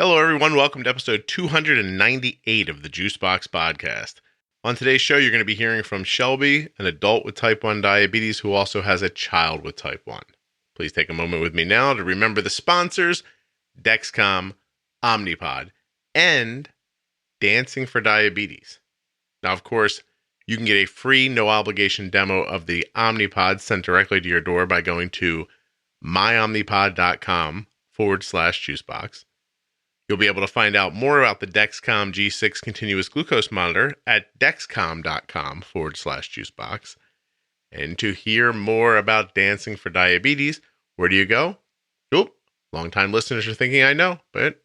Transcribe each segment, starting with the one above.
Hello, everyone. Welcome to episode 298 of the Juicebox Podcast. On today's show, you're going to be hearing from Shelby, an adult with type 1 diabetes who also has a child with type 1. Please take a moment with me now to remember the sponsors, Dexcom, Omnipod, and Dancing for Diabetes. Now, of course, you can get a free, no-obligation demo of the Omnipod sent directly to your door by going to myomnipod.com/juicebox. You'll be able to find out more about the Dexcom G6 continuous glucose monitor at dexcom.com/juicebox. And to hear more about Dancing for Diabetes, where do you go? Oop, longtime listeners are thinking I know, but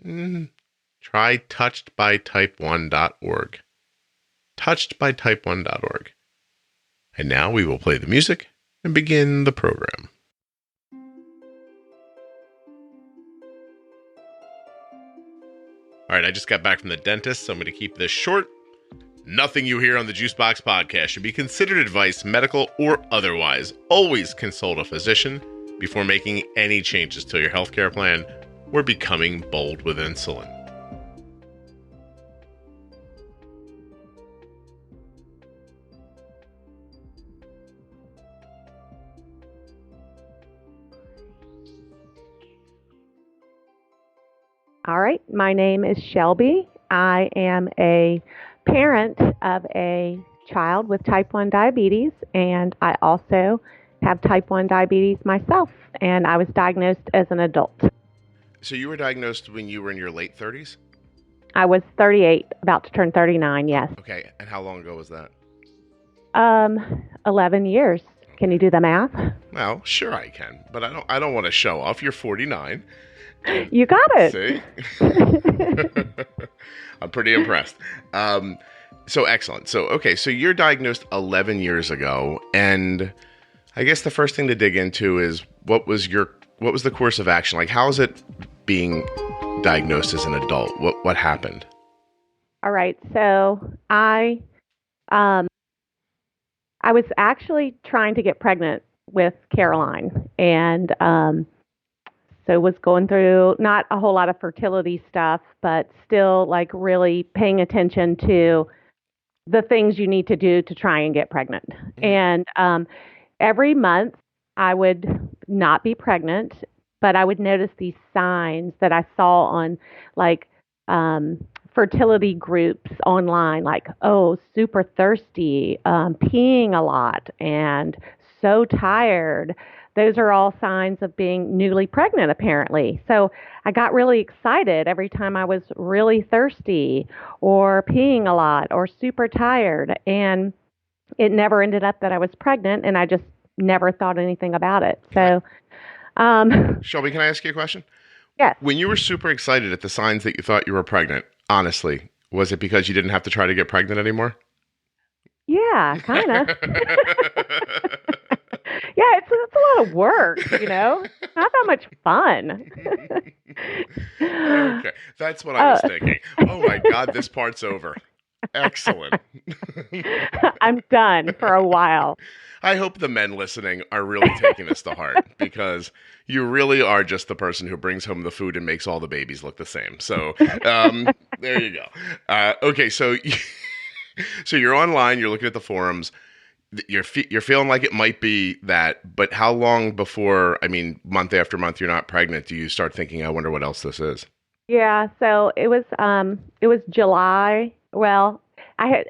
try touchedbytype1.org. Touchedbytype1.org. And now we will play the music and begin the program. All right, I just got back from the dentist, so I'm going to keep this short. Nothing you hear on the Juicebox Podcast should be considered advice, medical or otherwise. Always consult a physician before making any changes to your healthcare plan or becoming bold with insulin. All right, my name is Shelby. I am a parent of a child with type 1 diabetes, and I also have type 1 diabetes myself, and I was diagnosed as an adult. So you were diagnosed when you were in your late 30s? I was 38, about to turn 39, yes. Okay, and how long ago was that? 11 years. Can you do the math? Well, sure I can, but I don't want to show off. You're 49. You got it. See? I'm pretty impressed. So excellent. So you're diagnosed 11 years ago, and I guess the first thing to dig into is what was the course of action? Like, how is it being diagnosed as an adult? What happened? All right. So I was actually trying to get pregnant with Caroline, and so was going through not a whole lot of fertility stuff, but still like really paying attention to the things you need to do to try and get pregnant. Mm-hmm. And every month I would not be pregnant, but I would notice these signs that I saw on like fertility groups online, like, oh, super thirsty, peeing a lot, and so tired. Those are all signs of being newly pregnant, apparently. So I got really excited every time I was really thirsty or peeing a lot or super tired. And it never ended up that I was pregnant, and I just never thought anything about it. So, Shelby, can I ask you a question? Yes. When you were super excited at the signs that you thought you were pregnant, honestly, was it because you didn't have to try to get pregnant anymore? Yeah, kind of. Yeah, it's a lot of work, you know? Not that much fun. Okay, that's what I was thinking. Oh my God, this part's over. Excellent. I'm done for a while. I hope the men listening are really taking this to heart, because you really are just the person who brings home the food and makes all the babies look the same. So there you go. Okay, so you're online, you're looking at the forums. You're feeling like it might be that, but how long before, month after month, you're not pregnant, do you start thinking, I wonder what else this is? Yeah, so it was July. Well, I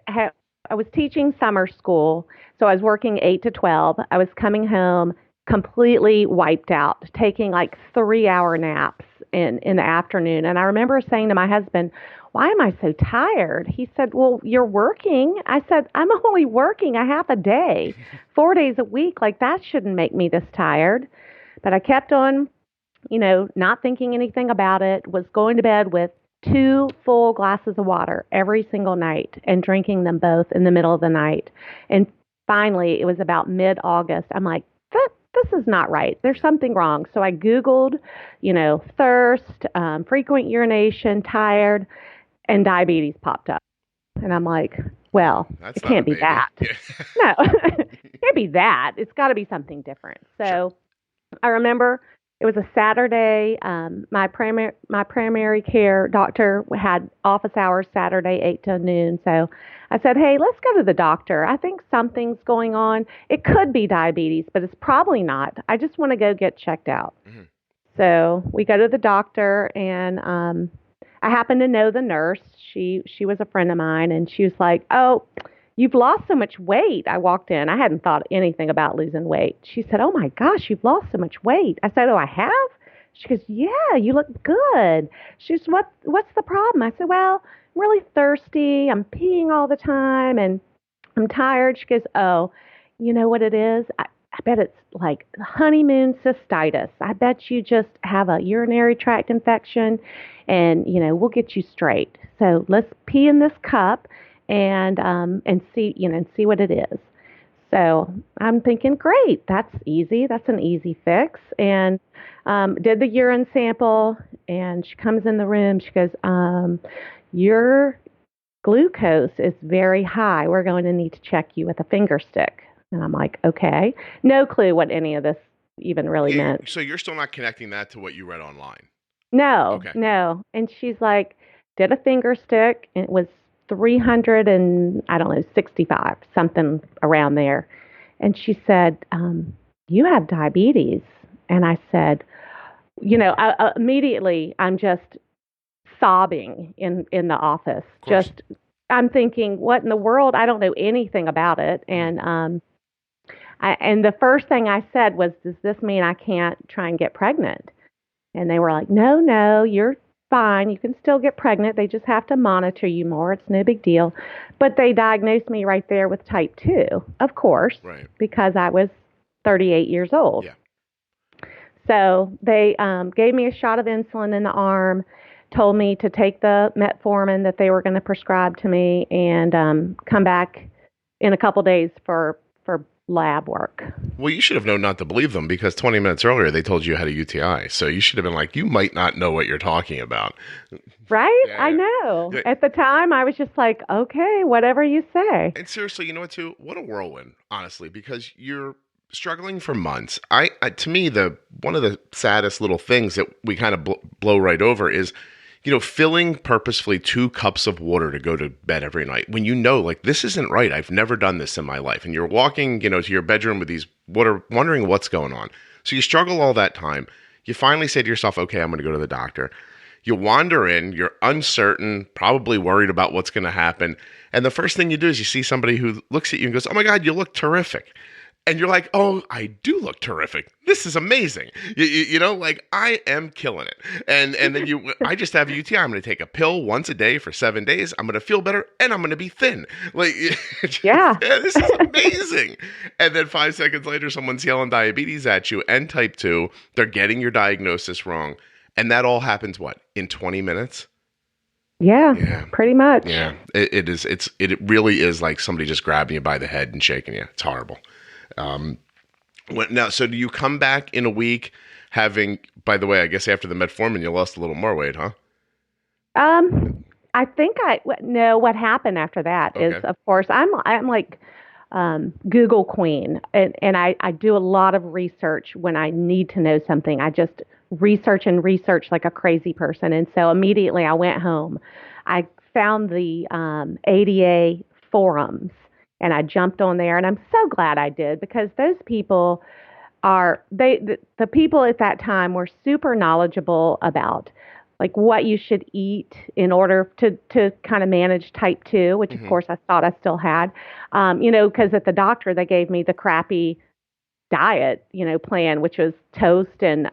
was teaching summer school, so I was working 8 to 12. I was coming home completely wiped out, taking like 3-hour naps in the afternoon. And I remember saying to my husband, why am I so tired? He said, well, you're working. I said, I'm only working a half a day, 4 days a week. Like, that shouldn't make me this tired. But I kept on, not thinking anything about it, was going to bed with 2 full glasses of water every single night and drinking them both in the middle of the night. And finally, it was about mid-August. I'm like, this is not right. There's something wrong. So I Googled, thirst, frequent urination, tired, and diabetes popped up. And I'm like, well, it can't be that. Yeah. No, it can't be that. It's got to be something different. So sure. I remember It was a Saturday. My primary care doctor had office hours Saturday, 8 to noon. So I said, hey, let's go to the doctor. I think something's going on. It could be diabetes, but it's probably not. I just want to go get checked out. Mm-hmm. So we go to the doctor, and I happen to know the nurse. She was a friend of mine, and she was like, oh, you've lost so much weight. I walked in. I hadn't thought anything about losing weight. She said, oh, my gosh, you've lost so much weight. I said, oh, I have? She goes, yeah, you look good. She says, what's the problem? I said, well, I'm really thirsty. I'm peeing all the time, and I'm tired. She goes, oh, you know what it is? I bet it's like honeymoon cystitis. I bet you just have a urinary tract infection, and, we'll get you straight. So let's pee in this cup and see what it is. So I'm thinking, great, that's easy. That's an easy fix. And did the urine sample, and she comes in the room. She goes, your glucose is very high. We're going to need to check you with a finger stick. And I'm like, okay. No clue what any of this even really meant. So you're still not connecting that to what you read online? No, no. And she's like, did a finger stick, and it was 365, something around there. And she said, you have diabetes. And I said, immediately I'm just sobbing in the office. I'm thinking, what in the world? I don't know anything about it. And and the first thing I said was, does this mean I can't try and get pregnant? And they were like, no, you're fine. You can still get pregnant. They just have to monitor you more. It's no big deal. But they diagnosed me right there with type 2, of course, right, because I was 38 years old. Yeah. So they gave me a shot of insulin in the arm, told me to take the metformin that they were going to prescribe to me, and come back in a couple days for lab work. Well, you should have known not to believe them, because 20 minutes earlier they told you you had a UTI. So you should have been like, you might not know what you're talking about. Right? Yeah. I know. Yeah. At the time, I was just like, okay, whatever you say. And seriously, you know what, too? What a whirlwind, honestly, because you're struggling for months. To me, one of the saddest little things that we kind of blow right over is, filling purposefully 2 cups of water to go to bed every night when like, this isn't right. I've never done this in my life. And you're walking, to your bedroom with these water, wondering what's going on. So you struggle all that time. You finally say to yourself, okay, I'm going to go to the doctor. You wander in, you're uncertain, probably worried about what's going to happen. And the first thing you do is you see somebody who looks at you and goes, oh my God, you look terrific. And you're like, oh, I do look terrific. This is amazing. Like, I am killing it. And then I just have a UTI. I'm going to take a pill once a day for 7 days. I'm going to feel better, and I'm going to be thin. Like, yeah, this is amazing. And then 5 seconds later, someone's yelling diabetes at you and type 2. They're getting your diagnosis wrong. And that all happens, in 20 minutes? Yeah, pretty much. Yeah, it is. It really is like somebody just grabbing you by the head and shaking you. It's horrible. Now, so do you come back in a week having, by the way, I guess after the metformin, you lost a little more weight, huh? I think what happened after that is, of course, I'm like, Google queen, and I do a lot of research when I need to know something. I just research like a crazy person. And so immediately I went home. I found the ADA forums, and I jumped on there, and I'm so glad I did, because those people the people at that time were super knowledgeable about like what you should eat in order to kind of manage type 2, which of course I thought I still had, because at the doctor, they gave me the crappy diet, plan, which was toast and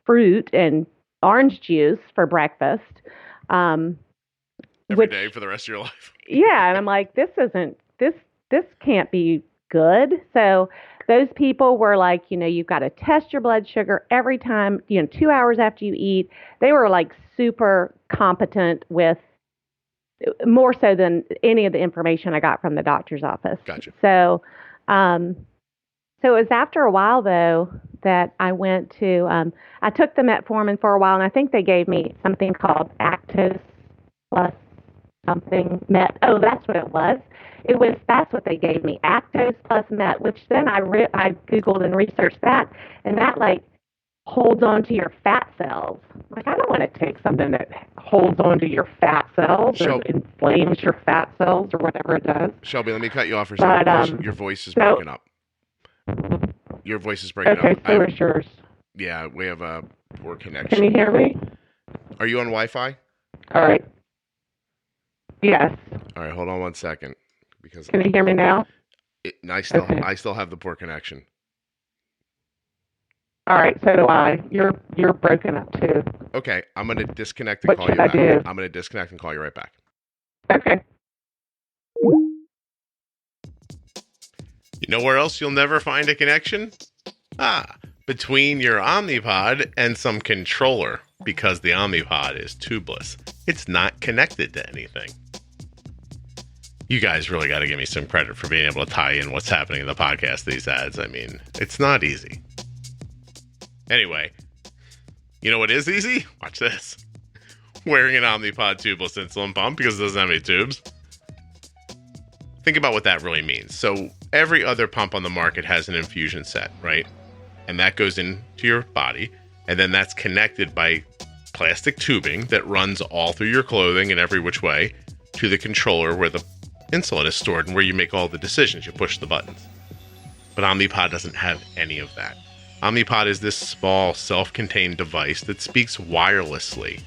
fruit and orange juice for breakfast. Every day for the rest of your life. Yeah. And I'm like, this can't be good. So those people were like, you've got to test your blood sugar every time, 2 hours after you eat. They were like super competent with more so than any of the information I got from the doctor's office. Gotcha. So, so it was after a while though that I went to, I took the metformin for a while, and I think they gave me something called Actos plus something met. Oh, that's what it was. That's what they gave me, Actos plus Met, which then I Googled and researched that, and that like holds onto your fat cells. Like, I don't want to take something that holds onto your fat cells or inflames your fat cells or whatever it does. Shelby, let me cut you off for a second because your voice is breaking up. Your voice is breaking up. Okay, so is yours. Yeah, we have a poor connection. Can you hear me? Are you on Wi-Fi? All right. Yes. All right, hold on one second. Can you hear me now? I still have the poor connection. All right, so do I. You're broken up too. Okay, I'm going to disconnect and call you back. I'm going to disconnect and call you right back. Okay. You know where else you'll never find a connection? Between your Omnipod and some controller, because the Omnipod is tubeless. It's not connected to anything. You guys really got to give me some credit for being able to tie in what's happening in the podcast, these ads. I mean, it's not easy. Anyway, you know what is easy? Watch this. Wearing an Omnipod tubeless insulin pump because it doesn't have any tubes. Think about what that really means. So every other pump on the market has an infusion set, right? And that goes into your body. And then that's connected by plastic tubing that runs all through your clothing and every which way to the controller where the insulin is stored and where you make all the decisions. You push the buttons. But Omnipod doesn't have any of that. Omnipod is this small, self-contained device that speaks wirelessly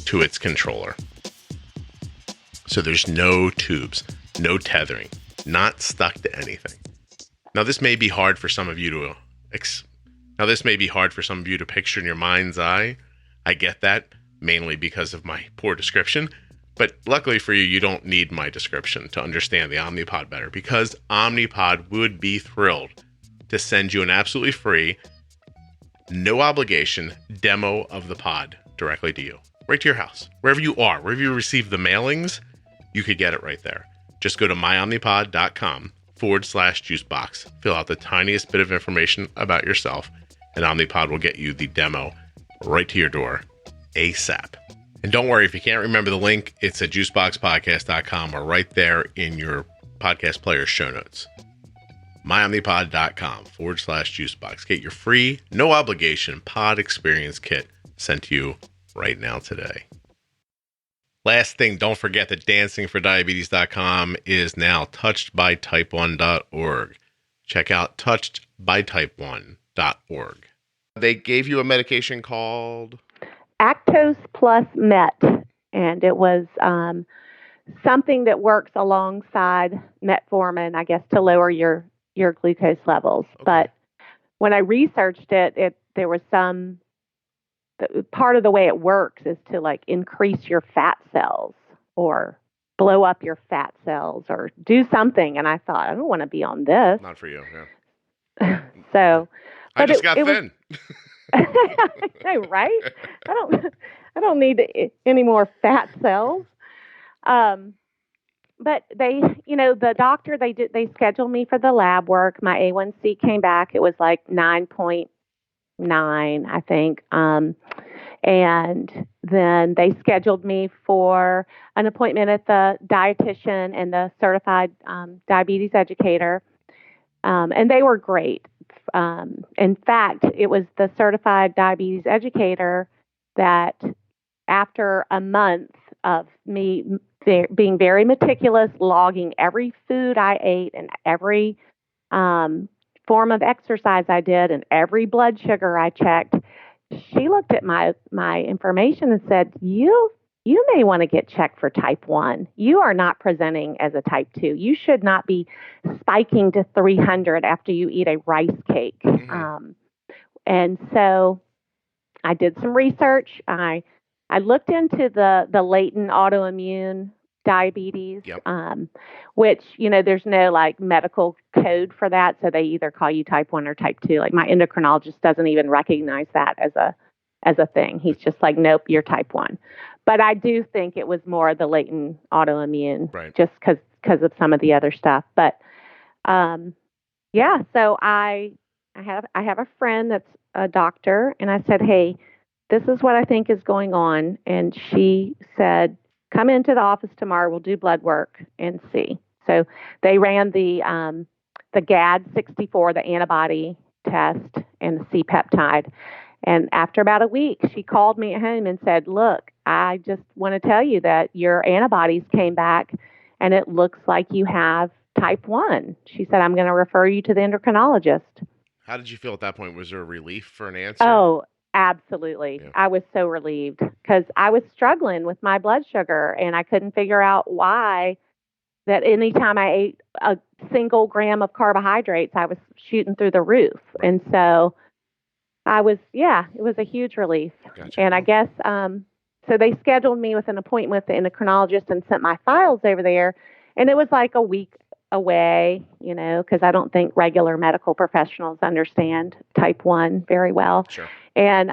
to its controller. So there's no tubes, no tethering, not stuck to anything. Now this may be hard for some of you to picture in your mind's eye. I get that, mainly because of my poor description. But luckily for you, you don't need my description to understand the Omnipod better, because Omnipod would be thrilled to send you an absolutely free, no obligation demo of the pod directly to you, right to your house, wherever you are, wherever you receive the mailings, you could get it right there. Just go to myomnipod.com/juicebox, fill out the tiniest bit of information about yourself, and Omnipod will get you the demo right to your door ASAP. And don't worry, if you can't remember the link, it's at juiceboxpodcast.com or right there in your podcast player's show notes. myomnipod.com/juicebox. Get your free, no obligation pod experience kit sent to you right now today. Last thing, don't forget that dancingfordiabetes.com is now touchedbytype1.org. Check out touchedbytype1.org. They gave you a medication called Actose Plus Met, and it was something that works alongside metformin, I guess, to lower your glucose levels. Okay. But when I researched it, there was part of the way it works is to like increase your fat cells or blow up your fat cells or do something. And I thought, I don't want to be on this. Not for you, yeah. So I just got thin. I know, right? I don't need any more fat cells. But they, the doctor, they scheduled me for the lab work. My A1C came back. It was like 9.9, I think. And then they scheduled me for an appointment at the dietitian and the certified diabetes educator. And they were great. In fact, it was the certified diabetes educator that after a month of me being very meticulous, logging every food I ate and every form of exercise I did and every blood sugar I checked, she looked at my information and said, you may want to get checked for type 1. You are not presenting as a type 2. You should not be spiking to 300 after you eat a rice cake. Mm-hmm. And so I did some research. I looked into the latent autoimmune diabetes, yep. Which, there's no like medical code for that. So they either call you type 1 or type 2. Like my endocrinologist doesn't even recognize that as a thing. He's just like, nope, you're type 1. But I do think it was more the latent autoimmune, right, just because of some of the other stuff. But yeah, so I have a friend that's a doctor, and I said, hey, this is what I think is going on. And she said, come into the office tomorrow. We'll do blood work and see. So they ran the GAD-64, the antibody test, and the C-peptide. And after about a week, she called me at home and said, look, I just want to tell you that your antibodies came back and it looks like you have type 1. She said, I'm going to refer you to the endocrinologist. How did you feel at that point? Was there a relief for an answer? Oh, absolutely. Yeah. I was so relieved because I was struggling with my blood sugar and I couldn't figure out why that anytime I ate a single gram of carbohydrates, I was shooting through the roof. Right. And so it was a huge relief. Gotcha. And I guess, so they scheduled me with an appointment with the endocrinologist and sent my files over there. And it was like a week away, because I don't think regular medical professionals understand type 1 very well. Sure. And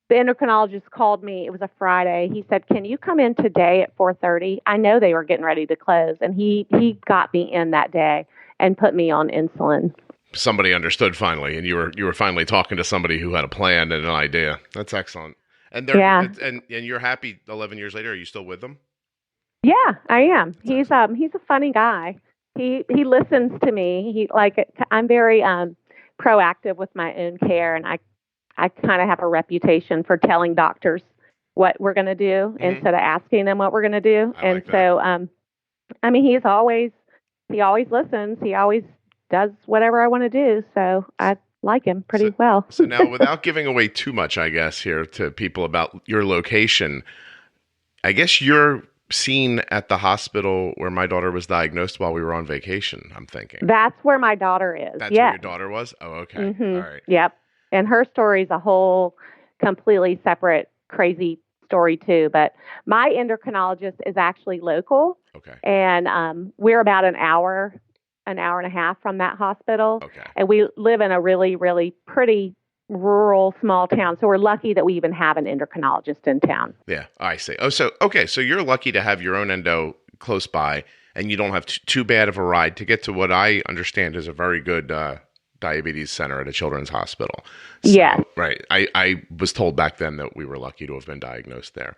the endocrinologist called me. It was a Friday. He said, can you come in today at 4:30? I know they were getting ready to close. And he got me in that day and put me on insulin. Somebody understood finally, and you were finally talking to somebody who had a plan and an idea. That's excellent. And and you're happy 11 years later. Are you still with them? Yeah, I am. He's a funny guy. He listens to me. I'm very proactive with my own care, and I kind of have a reputation for telling doctors what we're going to do instead of asking them what we're going to do. He always listens. He always does whatever I want to do. So I like him pretty well. So now, without giving away too much, I guess, here to people about your location, I guess you're seen at the hospital where my daughter was diagnosed while we were on vacation, I'm thinking. That's where my daughter is. That's where your daughter was? Oh, okay. Mm-hmm. All right. Yep. And her story is a whole completely separate, crazy story too. But my endocrinologist is actually local. Okay. And we're about an hour and a half from that hospital. Okay. And we live in a really, really pretty rural, small town. So we're lucky that we even have an endocrinologist in town. Yeah, I see. Oh, so you're lucky to have your own endo close by, and you don't have too bad of a ride to get to what I understand is a very good diabetes center at a children's hospital. So, yes. Right. I was told back then that we were lucky to have been diagnosed there.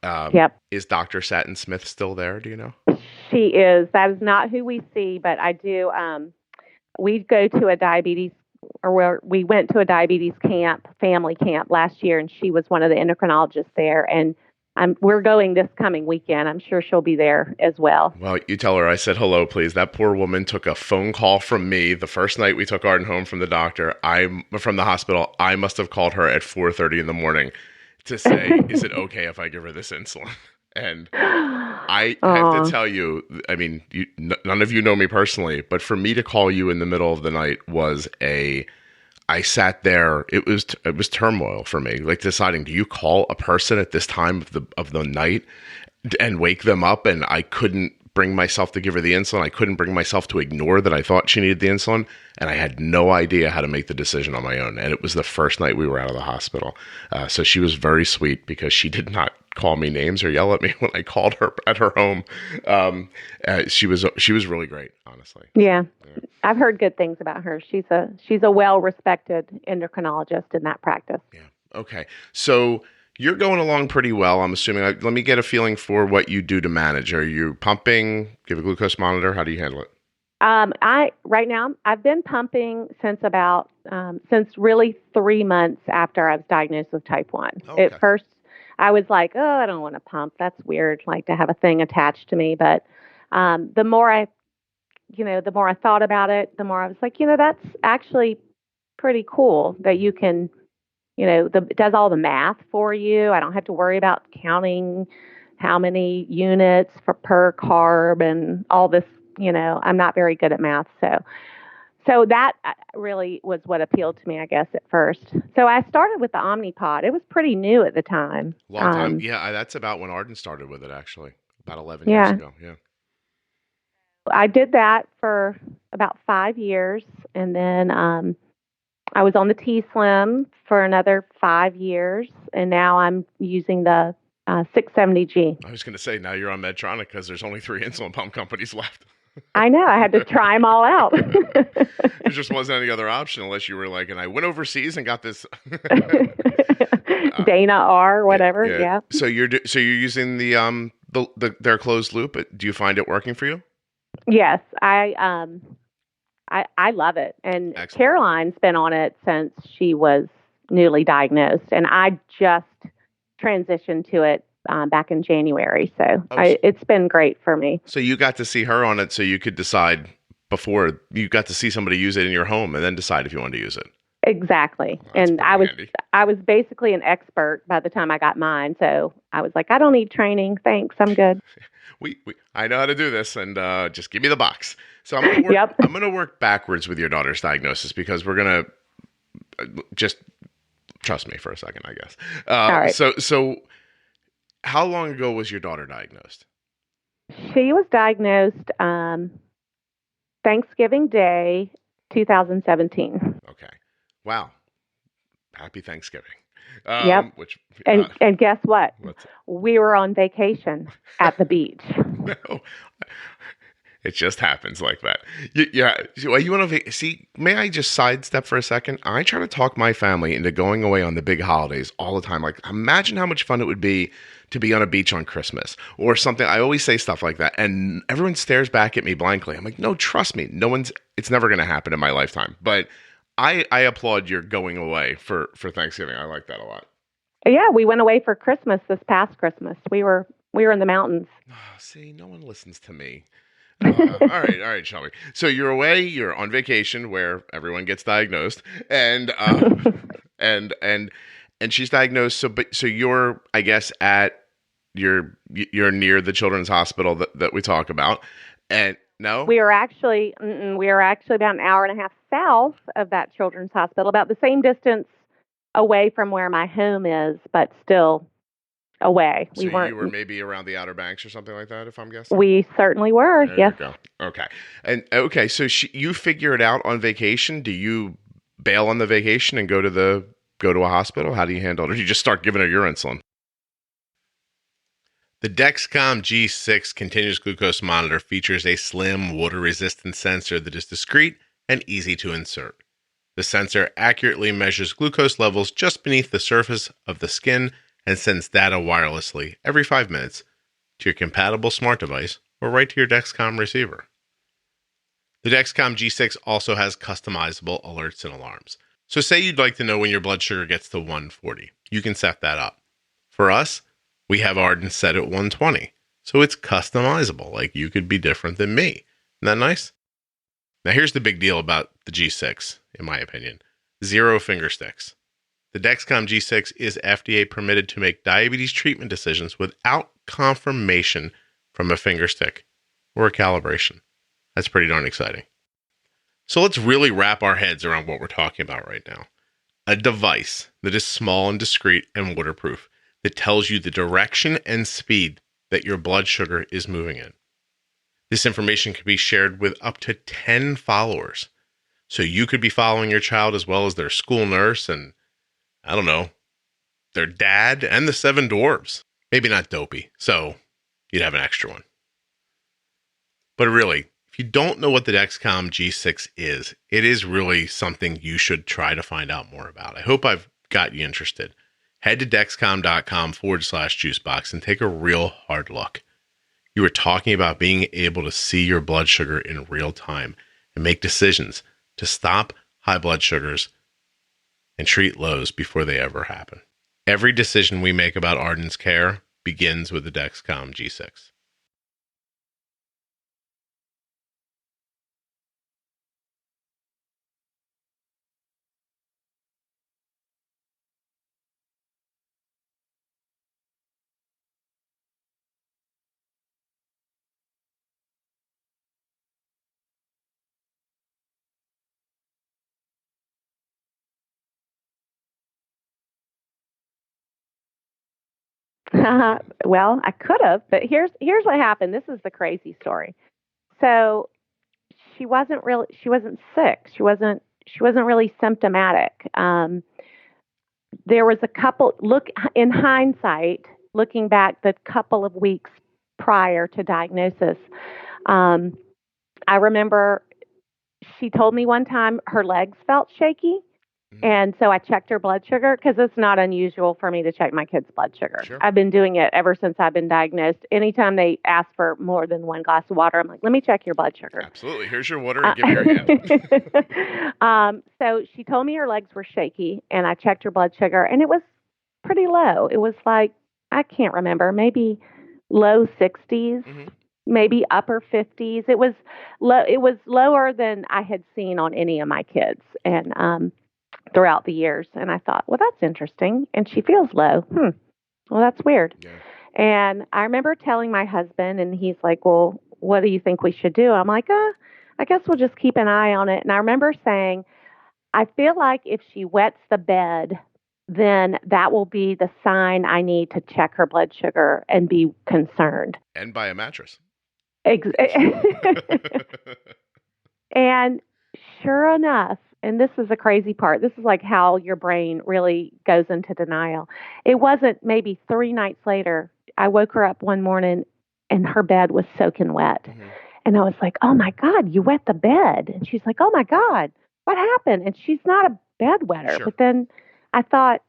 Yep. Is Dr. Satin Smith still there? Do you know? She is. That is not who we see, but I do. We go to a diabetes, we went to a diabetes family camp last year, and she was one of the endocrinologists there. And we're going this coming weekend. I'm sure she'll be there as well. Well, you tell her I said hello, please. That poor woman took a phone call from me the first night we took Arden home from the doctor. From the hospital. I must have called her at 4:30 in the morning to say, is it okay if I give her this insulin? And I have to tell you, none of you know me personally, but for me to call you in the middle of the night was I sat there. It was turmoil for me, like deciding, do you call a person at this time of the night and wake them up? And I couldn't bring myself to give her the insulin. I couldn't bring myself to ignore that I thought she needed the insulin. And I had no idea how to make the decision on my own. And it was the first night we were out of the hospital. So she was very sweet because she did not call me names or yell at me when I called her at her home. She was really great, honestly. Yeah. I've heard good things about her. She's a well-respected endocrinologist in that practice. Yeah. Okay. So you're going along pretty well, I'm assuming. Let me get a feeling for what you do to manage. Are you pumping? Give a glucose monitor? How do you handle it? Right now, I've been pumping since really 3 months after I was diagnosed with type 1. Okay. At first, I was like, oh, I don't want to pump. That's weird, like to have a thing attached to me. But the more I thought about it, the more I was like, that's actually pretty cool that you can, it does all the math for you. I don't have to worry about counting how many units per carb and all this. I'm not very good at math. So that really was what appealed to me, I guess, at first. So I started with the Omnipod. It was pretty new at the time. Long time. Yeah, that's about when Arden started with it, actually. About 11 years ago. Yeah. I did that for about 5 years. And then I was on the T-Slim for another 5 years. And now I'm using the 670G. I was going to say, now you're on Medtronic because there's only 3 insulin pump companies left. I know. I had to try them all out. There just wasn't any other option unless you were like, and I went overseas and got this. Dana R, whatever. Yeah. So you're using their closed loop. Do you find it working for you? Yes, I love it. And Excellent. Caroline's been on it since she was newly diagnosed, and I just transitioned to it back in January. So it's been great for me. So you got to see her on it, so you could decide before you got to see somebody use it in your home, and then decide if you wanted to use it. Exactly. Well, and I was basically an expert by the time I got mine. So I was like, I don't need training. Thanks. I'm good. I know how to do this, and just give me the box. So I'm going to work backwards with your daughter's diagnosis, because we're going to just trust me for a second, I guess. All right. So how long ago was your daughter diagnosed? She was diagnosed Thanksgiving Day, 2017. Okay. Wow. Happy Thanksgiving. Yep. And guess what? We were on vacation at the beach. No. It just happens like that. Yeah. You want to see? May I just sidestep for a second? I try to talk my family into going away on the big holidays all the time. Like, imagine how much fun it would be to be on a beach on Christmas or something. I always say stuff like that, and everyone stares back at me blankly. I'm like, no, trust me. It's never going to happen in my lifetime. But I applaud your going away for Thanksgiving. I like that a lot. Yeah, we went away for Christmas this past Christmas. We were in the mountains. Oh, see, no one listens to me. All right, Shelby. So you're away. You're on vacation where everyone gets diagnosed, and and she's diagnosed. So you're, I guess, you're near the Children's Hospital that we talk about, and no, we are actually about an hour and a half south of that Children's Hospital, about the same distance away from where my home is, but still away. So you were maybe around the Outer Banks or something like that, if I'm guessing? We certainly were, there yes. You go. Okay. So you figure it out on vacation. Do you bail on the vacation and go to a hospital? How do you handle it? Or do you just start giving her your insulin? The Dexcom G6 continuous glucose monitor features a slim, water-resistant sensor that is discreet and easy to insert. The sensor accurately measures glucose levels just beneath the surface of the skin and sends data wirelessly every 5 minutes to your compatible smart device or right to your Dexcom receiver. The Dexcom G6 also has customizable alerts and alarms. So say you'd like to know when your blood sugar gets to 140. You can set that up. For us, we have Arden set at 120. So it's customizable, like you could be different than me. Isn't that nice? Now here's the big deal about the G6, in my opinion. 0 finger sticks. The Dexcom G6 is FDA permitted to make diabetes treatment decisions without confirmation from a finger stick or a calibration. That's pretty darn exciting. So let's really wrap our heads around what we're talking about right now. A device that is small and discreet and waterproof that tells you the direction and speed that your blood sugar is moving in. This information can be shared with up to 10 followers. So you could be following your child as well as their school nurse and, I don't know, their dad and the 7 dwarves. Maybe not Dopey, so you'd have an extra one. But really, if you don't know what the Dexcom G6 is, it is really something you should try to find out more about. I hope I've got you interested. Head to dexcom.com/juicebox and take a real hard look. You are talking about being able to see your blood sugar in real time and make decisions to stop high blood sugars and treat lows before they ever happen. Every decision we make about Arden's care begins with the Dexcom G6. Well, I could have, but here's what happened. This is the crazy story. So she wasn't sick. She wasn't really symptomatic. There was a couple, in hindsight, looking back the couple of weeks prior to diagnosis, I remember she told me one time her legs felt shaky. And so I checked her blood sugar because it's not unusual for me to check my kids' blood sugar. Sure. I've been doing it ever since I've been diagnosed. Anytime they ask for more than one glass of water, I'm like, let me check your blood sugar. Absolutely. Here's your water and give me your hand. So she told me her legs were shaky, and I checked her blood sugar, and it was pretty low. It was like, I can't remember, maybe low 60s. Maybe upper 50s. It was low. It was lower than I had seen on any of my kids, and throughout the years. And I thought, well, that's interesting. And she feels low. Well, that's weird. Yeah. And I remember telling my husband, and he's like, well, what do you think we should do? I'm like, I guess we'll just keep an eye on it. And I remember saying, I feel like if she wets the bed, then that will be the sign I need to check her blood sugar and be concerned. And buy a mattress. And sure enough, and this is the crazy part, this is like how your brain really goes into denial. It wasn't maybe 3 nights later, I woke her up one morning and her bed was soaking wet. And I was like, oh my God, you wet the bed. And she's like, oh my God, what happened? And she's not a bedwetter. Sure. But then I thought,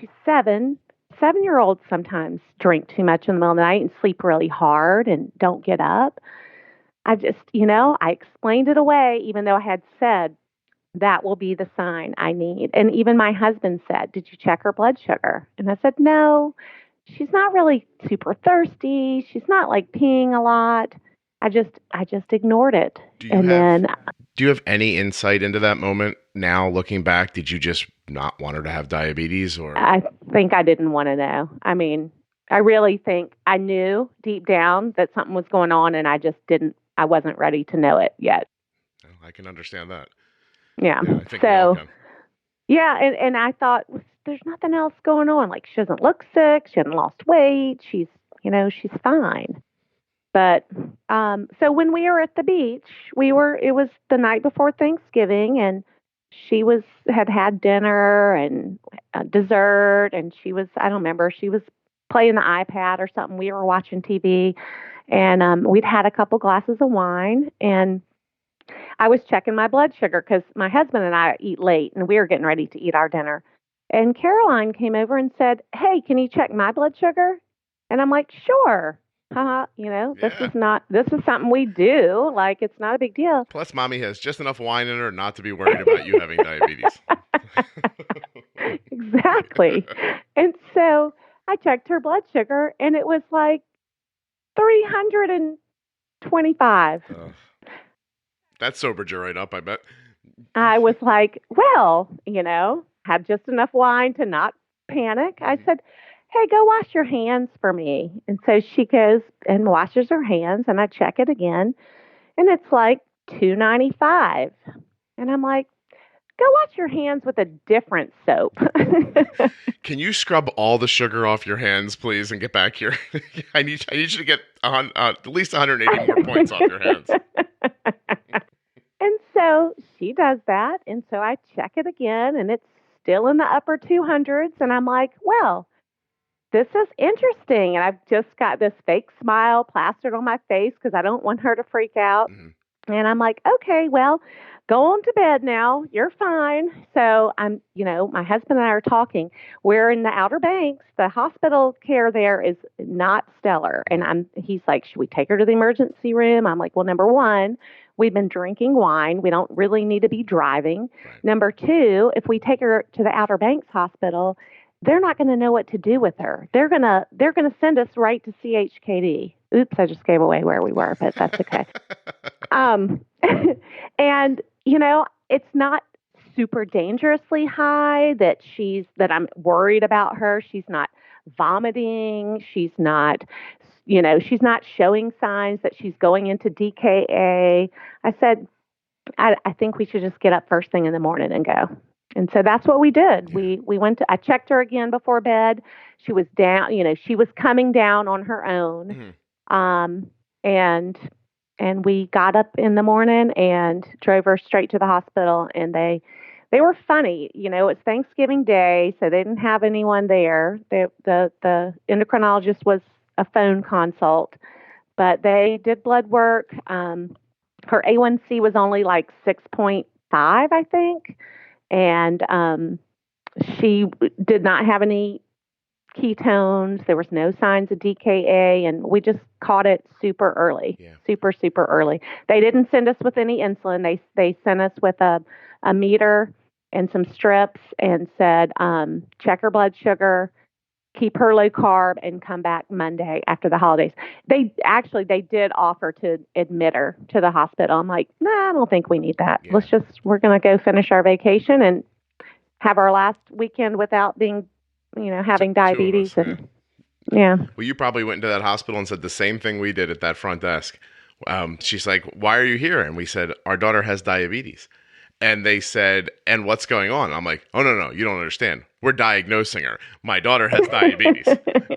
she's 7. 7-year-olds sometimes drink too much in the middle of the night and sleep really hard and don't get up. I just, I explained it away, even though I had said that will be the sign I need. And even my husband said, did you check her blood sugar? And I said, no, she's not really super thirsty. She's not like peeing a lot. I just ignored it. Do you have any insight into that moment now, looking back? Did you just not want her to have diabetes, or? I think I didn't want to know. I mean, I really think I knew deep down that something was going on, and I wasn't ready to know it yet. I can understand that. Yeah. I think so, yeah. And I thought, there's nothing else going on. Like, she doesn't look sick. She hasn't lost weight. She's fine. But, so when we were at the beach, it was the night before Thanksgiving, and she had dinner and dessert, and I don't remember, she was playing the iPad or something. We were watching TV, and we'd had a couple glasses of wine, and I was checking my blood sugar because my husband and I eat late, and we were getting ready to eat our dinner. And Caroline came over and said, hey, can you check my blood sugar? And I'm like, sure. This is something we do. Like, it's not a big deal. Plus, mommy has just enough wine in her not to be worried about you having diabetes. Exactly. And so I checked her blood sugar, and it was like 325. That sobered you right up, I bet. I was like, well, had just enough wine to not panic. I said, hey, go wash your hands for me. And so she goes and washes her hands, and I check it again, and it's like 295. And I'm like, go wash your hands with a different soap. Can you scrub all the sugar off your hands, please, and get back here? I need you to get at least 180 more points off your hands. And so she does that, and so I check it again, and it's still in the upper 200s, and I'm like, well, this is interesting. And I've just got this fake smile plastered on my face because I don't want her to freak out. And I'm like, okay, well, go on to bed now. You're fine. So my husband and I are talking. We're in the Outer Banks. The hospital care there is not stellar. And he's like, should we take her to the emergency room? I'm like, well, number one, we've been drinking wine. We don't really need to be driving. Right. Number two, if we take her to the Outer Banks hospital, they're not going to know what to do with her. They're going to send us right to CHKD. Oops, I just gave away where we were, but that's okay. And it's not super dangerously high that I'm worried about her. She's not vomiting. She's not showing signs that she's going into DKA. I said, I think we should just get up first thing in the morning and go. And so that's what we did. We went I checked her again before bed. She was down, she was coming down on her own. And we got up in the morning and drove her straight to the hospital, and they were funny. It's Thanksgiving Day, so they didn't have anyone there. The endocrinologist was a phone consult, but they did blood work. Her A1C was only like 6.5, I think. and she did not have any ketones. There was no signs of DKA, and we just caught it super early, super early. They didn't send us with any insulin. They sent us with a meter and some strips and said, check her blood sugar, keep her low carb, and come back Monday after the holidays. They did offer to admit her to the hospital. I'm like, nah, I don't think we need that. Yeah. We're going to go finish our vacation and have our last weekend without being, having diabetes. And yeah. Well, you probably went into that hospital and said the same thing we did at that front desk. She's like, why are you here? And we said, our daughter has diabetes. And they said, and what's going on? I'm like, oh, no, you don't understand. We're diagnosing her. My daughter has diabetes,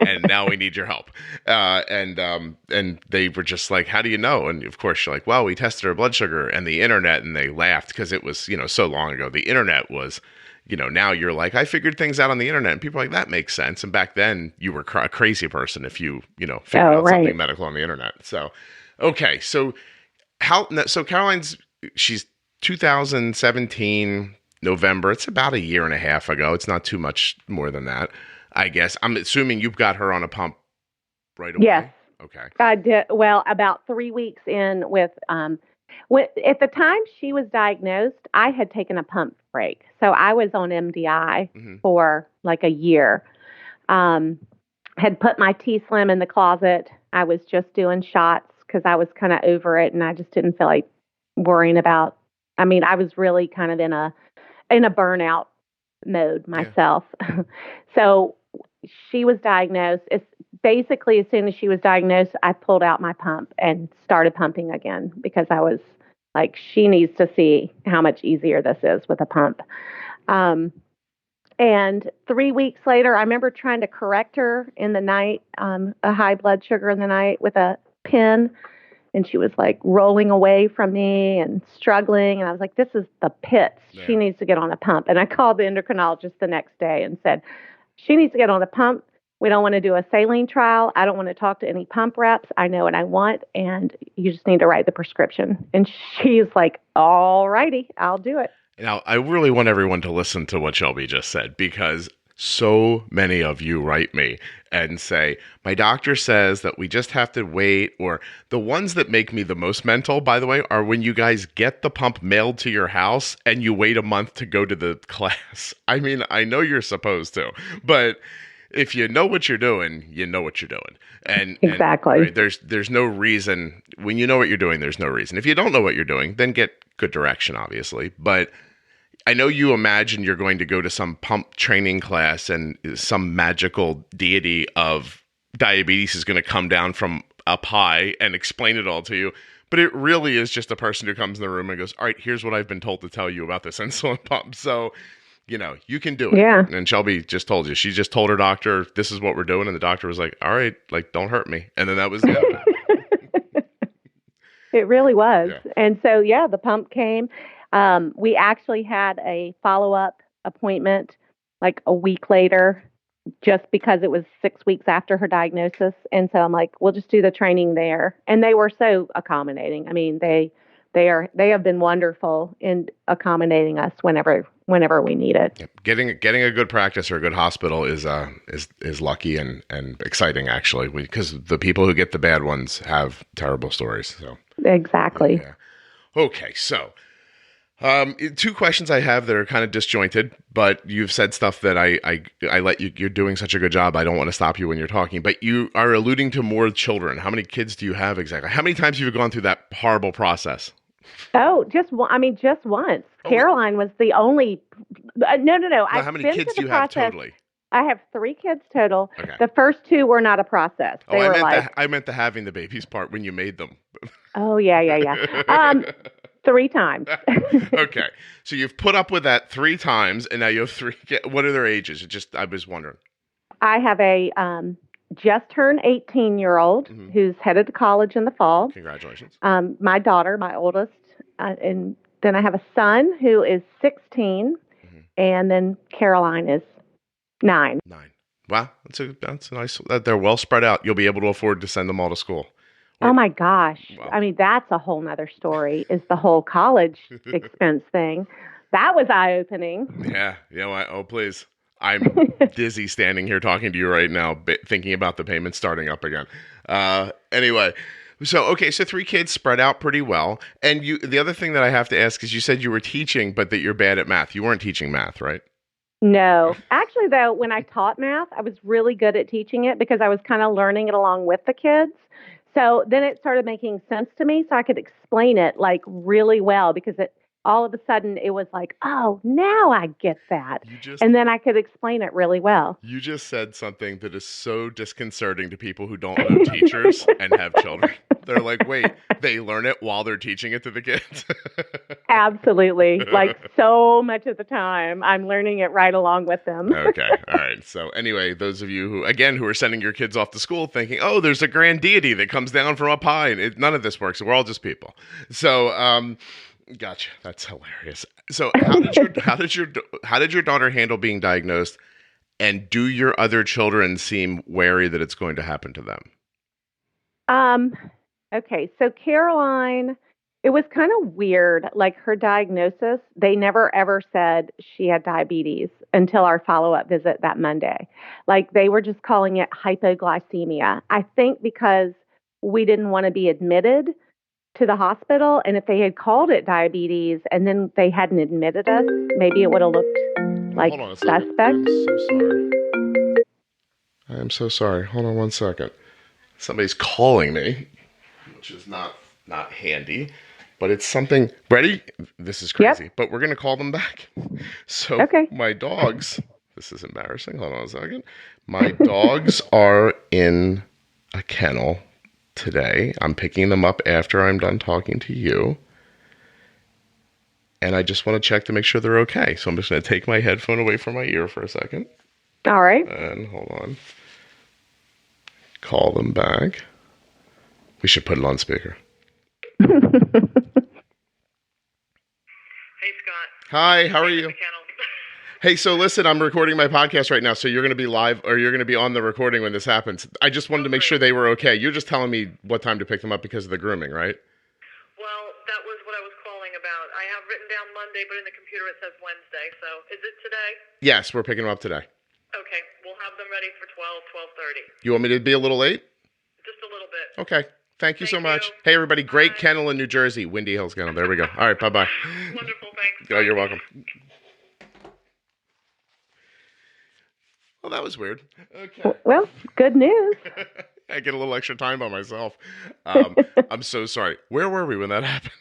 and now we need your help. And they were just like, how do you know? And of course, you're like, well, we tested her blood sugar and the internet, and they laughed because it was, so long ago. The internet was, now you're like, I figured things out on the internet, and people are like, that makes sense. And back then, you were a crazy person if you, figured out something medical on the internet. So, okay, so Caroline's, she's 2017 November. It's about a year and a half ago. It's not too much more than that, I guess. I'm assuming you've got her on a pump right away. Yes. Okay. I did. Well, about 3 weeks in with at the time she was diagnosed, I had taken a pump break. So I was on MDI for like a year. Had put my T-Slim in the closet. I was just doing shots because I was kind of over it, and I just didn't feel like worrying about. I mean, I was really kind of in a burnout mode myself. Yeah. So she was diagnosed. It's basically as soon as she was diagnosed, I pulled out my pump and started pumping again because I was like, she needs to see how much easier this is with a pump. And 3 weeks later, I remember trying to correct her in the night, a high blood sugar in the night with a pen. And she was like rolling away from me and struggling. And I was like, this is the pits. Yeah. She needs to get on a pump. And I called the endocrinologist the next day and said, she needs to get on a pump. We don't want to do a saline trial. I don't want to talk to any pump reps. I know what I want. And you just need to write the prescription. And she's like, all righty, I'll do it. Now, I really want everyone to listen to what Shelby just said, because so many of you write me and say, my doctor says that we just have to wait. Or the ones that make me the most mental, by the way, are when you guys get the pump mailed to your house and you wait a month to go to the class. I mean, I know you're supposed to, but if you know what you're doing, you know what you're doing. And exactly. And, right, there's no reason. When you know what you're doing, there's no reason. If you don't know what you're doing, then get good direction, obviously. But I know you imagine you're going to go to some pump training class and some magical deity of diabetes is going to come down from up high and explain it all to you. But it really is just a person who comes in the room and goes, all right, here's what I've been told to tell you about this insulin pump. So, you can do it. Yeah. And Shelby just told you. She just told her doctor, this is what we're doing. And the doctor was like, all right, like, don't hurt me. And then that was it. It really was. Yeah. And so, the pump came. We actually had a follow-up appointment like a week later, just because it was 6 weeks after her diagnosis. And so I'm like, we'll just do the training there. And they were so accommodating. I mean, they have been wonderful in accommodating us whenever we need it. Yep. Getting a good practice or a good hospital is lucky and exciting, actually, because the people who get the bad ones have terrible stories. So exactly. Yeah. Okay, so. 2 questions I have that are kind of disjointed, but you've said stuff that I let you. You're doing such a good job. I don't want to stop you when you're talking, but you are alluding to more children. How many kids do you have exactly? How many times have you gone through that horrible process? Oh, just once. Oh, Caroline was the only. No. How many kids do you have totally? I have 3 kids total. Okay. The first 2 were not a process. I meant the having the babies part when you made them. Oh yeah. 3 times. Okay. So you've put up with that 3 times, and now you have 3. What are their ages? I was wondering. I have a just turned 18-year-old who's headed to college in the fall. Congratulations. My daughter, my oldest, and then I have a son who is 16, and then Caroline is 9. 9. Wow. That's a nice. They're well spread out. You'll be able to afford to send them all to school. Oh my gosh. Wow. I mean, that's a whole nother story, is the whole college expense thing. that was eye-opening. Yeah. Oh, please. I'm dizzy standing here talking to you right now, thinking about the payment starting up again. Anyway, so 3 kids spread out pretty well. And the other thing that I have to ask is you said you were teaching, but that you're bad at math. You weren't teaching math, right? No. Actually, though, when I taught math, I was really good at teaching it because I was kind of learning it along with the kids. So then it started making sense to me, so I could explain it like really well because all of a sudden it was like, oh, now I get that. And then I could explain it really well. You just said something that is so disconcerting to people who don't know teachers and have children. They're like, wait, they learn it while they're teaching it to the kids? Absolutely. Like so much of the time, I'm learning it right along with them. Okay. All right. So anyway, those of you who are sending your kids off to school thinking, oh, there's a grand deity that comes down from up high. And none of this works. We're all just people. So, gotcha. That's hilarious. So how did your daughter handle being diagnosed? And do your other children seem wary that it's going to happen to them? Okay. So Caroline, it was kind of weird. Like her diagnosis, they never ever said she had diabetes until our follow-up visit that Monday. Like they were just calling it hypoglycemia. I think because we didn't want to be admitted to the hospital. And if they had called it diabetes and then they hadn't admitted us, maybe it would have looked like suspect. I am so sorry. Hold on one second. Somebody's calling me, which is not handy, but it's something. Ready? This is crazy, Yep. But we're going to call them back. So Okay. My dogs, this is embarrassing. Hold on a second. My dogs are in a kennel today. I'm picking them up after I'm done talking to you. And I just want to check to make sure they're okay. So I'm just going to take my headphone away from my ear for a second. All right. And hold on. Call them back. We should put it on speaker. Hey, Scott. Hi, how are you? Hey, so listen, I'm recording my podcast right now, so you're going to be live, or you're going to be on the recording when this happens. I just wanted to make sure they were okay. You're just telling me what time to pick them up because of the grooming, right? Well, that was what I was calling about. I have written down Monday, but in the computer it says Wednesday. So is it today? Yes, we're picking them up today. Okay, we'll have them ready for 12:30. You want me to be a little late? Just a little bit. Okay. Thank you so much. you. Hey, everybody. Great Bye. kennel in New Jersey. Windy Hills Kennel. There we go. All right. Bye-bye. Wonderful, thanks. Oh, you're welcome. Well, that was weird. Okay. Well, good news. I get a little extra time by myself. I'm so sorry. Where were we when that happened?